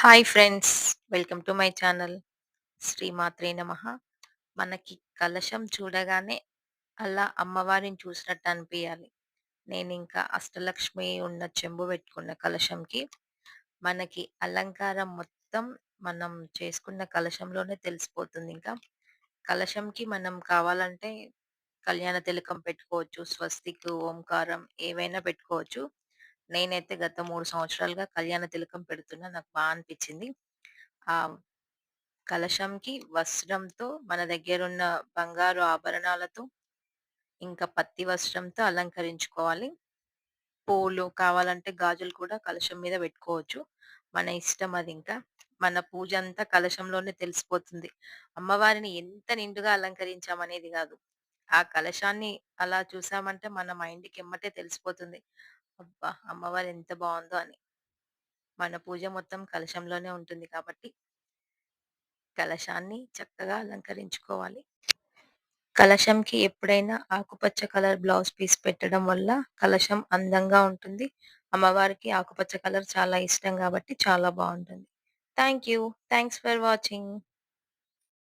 Hi friends. Welcome to my channel. శ్రీమాత్రే నమః. మనకి కలశం చూడగానే అలా అమ్మవారిని చూసినట్టు అనిపియాలి. నేనింకా అష్టలక్ష్మి ఉన్న చెంబు పెట్టుకున్న కలశంకి, మనకి అలంకారం మొత్తం మనం చేసుకున్న కలశంలోనే తెలిసిపోతుందింకా. కలశంకి మనం కావాలంటే కళ్యాణ తిలకం పెట్టుకోవచ్చు, స్వస్తిక్, ఓంకారం ఏవైనా పెట్టుకోవచ్చు. నేనైతే గత 3 సంవత్సరాలుగా కళ్యాణ తిలకం పెడుతున్నా. నాకు అనిపిచ్చింది. ఆ కలశంకి వస్త్రంతో మన దగ్గరున్న బంగారు ఆభరణాలతో, ఇంకా పత్తి వస్త్రంతో అలంకరించుకోవాలి. పూలు కావాలంటే గాజులు కూడా కలశం మీద పెట్టుకోవచ్చు. మన ఇష్టం అదింకా. మన పూజంతా కలశంలోనే తెలిసిపోతుంది. అమ్మవారిని ఎంత నిండుగా అలంకరించామనేది గాదు. ఆ కలశాన్ని అలా చూసామంటే మన మైండ్‌కి ఎమ్మటే తెలిసిపోతుంది. అబ్బా! అమ్మవారు ఎంత బావుందో అని. మన పూజ మొత్తం కలశంలోనే ఉంటుంది కాబట్టి కలశాన్ని చక్కగా అలంకరించుకోవాలి. కలశంకి ఎప్పుడైనా ఆకుపచ్చ కలర్ బ్లౌజ్ పీస్ పెట్టడం వల్ల కలశం అందంగా ఉంటుంది. అమ్మవారికి ఆకుపచ్చ కలర్ చాలా ఇష్టం గాబట్టి చాలా బావుంటుంది. Thank you. Thanks for watching.